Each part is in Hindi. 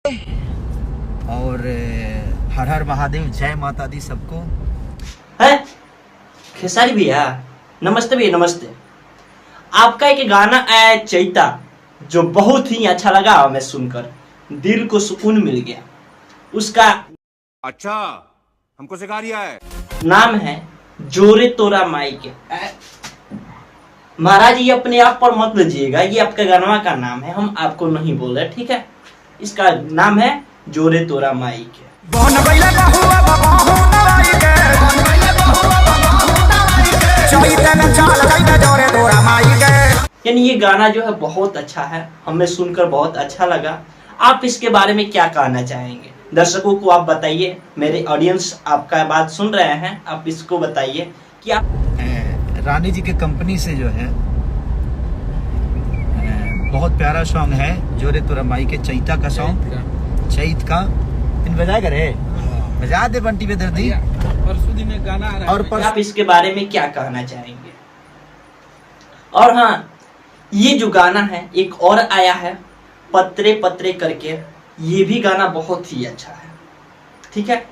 और हर हर महादेव, जय माता दी सबको। है खेसारी भैया, नमस्ते भैया, नमस्ते। आपका एक गाना आया चैता, जो बहुत ही अच्छा लगा हमें सुनकर, दिल को सुकून मिल गया। उसका अच्छा हमको सिखा रिया है। नाम है जोरे तोरा माई के। महाराज ये अपने आप पर मत लीजिएगा, ये आपका गाना का नाम है, हम आपको नहीं बोल रहे, ठीक है। इसका नाम है जोरे तोरा माई के। यानी ये गाना जो है बहुत अच्छा है, हमें सुनकर बहुत अच्छा लगा। आप इसके बारे में क्या कहना चाहेंगे? दर्शकों को आप बताइए, मेरे ऑडियंस आपका बात सुन रहे हैं, आप इसको बताइए कि आप रानी जी के कंपनी से जो है बहुत प्यारा सॉन्ग है जोरे तोरा माई के, चैता का सॉन्ग, चैत का। इन बजा करे बजा दे बंटी पे दर्दी। परसों दिन में गाना आ रहा है, और आप इसके बारे में क्या कहना चाहेंगे? और हाँ, ये जो गाना है एक और आया है पत्रे पत्रे करके, ये भी गाना बहुत ही अच्छा है, ठीक है।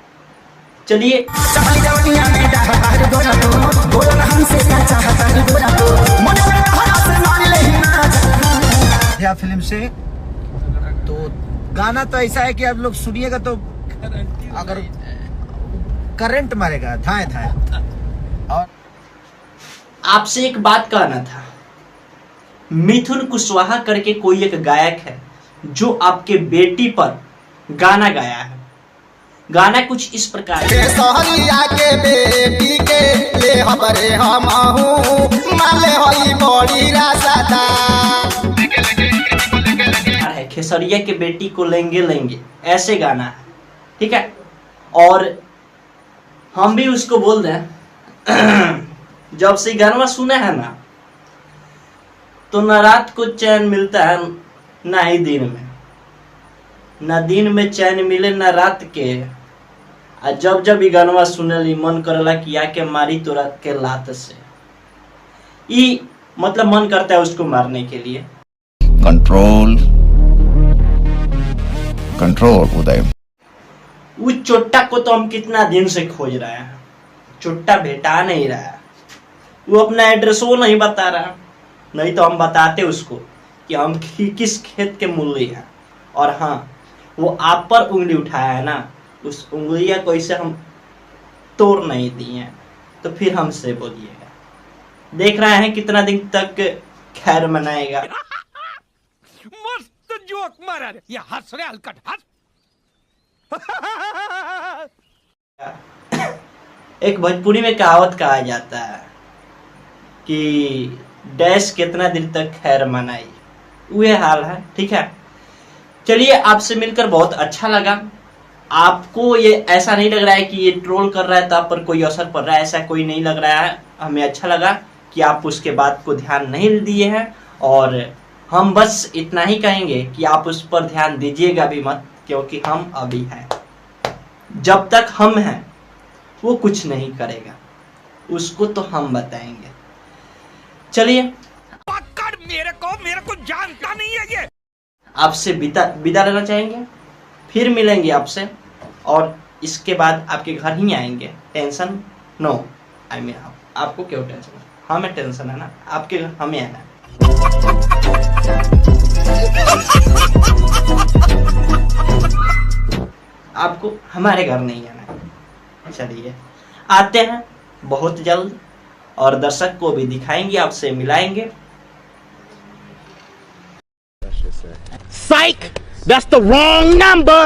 चलिए फिल्म से तो गाना तो ऐसा है कि आप लोग सुनिएगा तो अगर करंट मारेगा धाए धाए। और आपसे एक बात कहना था, मिथुन कुशवाहा करके कोई एक गायक है जो आपके बेटी पर गाना गाया है। गाना कुछ इस प्रकार है। खेसरिया के बेटी को लेंगे लेंगे, ऐसे गाना है, ठीक है। और हम भी उसको बोल दें जब से गाना सुने हैं ना, तो न रात को चैन मिलता है ना ही दिन में, ना दिन में चैन मिले ना रात के। जब जब ये गाना सुने मन करला कि आके मारी तोरा के लात से, ये मतलब मन करता है उसको मारने के लिए। कंट्रोल कंट्रोल उदय। उस चोट्टा को तो हम कितना दिन से खोज रहे हैं, चोट्टा भेटा नहीं रहा है। वो अपना एड्रेस वो नहीं बता रहा, नहीं तो हम बताते उसको कि हम किस खेत के मूल्य हैं। और हाँ, वो आप पर उंगली उठाया है ना, उस उंगलिया को इसे हम तोड़ नहीं दिए हैं, तो फिर हमसे बोलिएगा। देख रहे हैं कितना दिन तक खैर मनाएगा। मस्त जोक मारा रे, ये हंस रहे हलकट हंस। एक भोजपुरी में कहावत कहा जाता है कि डैश कितना दिन तक खैर मनाई, वही हाल है, ठीक है। चलिए, आपसे मिलकर बहुत अच्छा लगा। आपको ये ऐसा नहीं लग रहा है कि ये ट्रोल कर रहा है तो आप पर कोई असर पड़ रहा है, ऐसा कोई नहीं लग रहा है। हमें अच्छा लगा कि आप उसके बात को ध्यान नहीं दिए हैं, और हम बस इतना ही कहेंगे कि आप उस पर ध्यान दीजिएगा भी मत, क्योंकि हम अभी हैं। जब तक हम हैं वो कुछ नहीं करेगा, उसको तो हम बताएंगे। चलिए, पकड़ मेरे को जानता नहीं है ये। आपसे विदा लेना चाहेंगे, फिर मिलेंगे आपसे, और इसके बाद आपके घर ही आएंगे। टेंशन नो, आई मीन आपको क्यों टेंशन है, हमें टेंशन है ना, आपके घर हमें आना है। आपको हमारे घर नहीं आना है। चलिए, आते हैं बहुत जल्द, और दर्शक को भी दिखाएंगे, आपसे मिलाएंगे। Psych! That's the wrong number!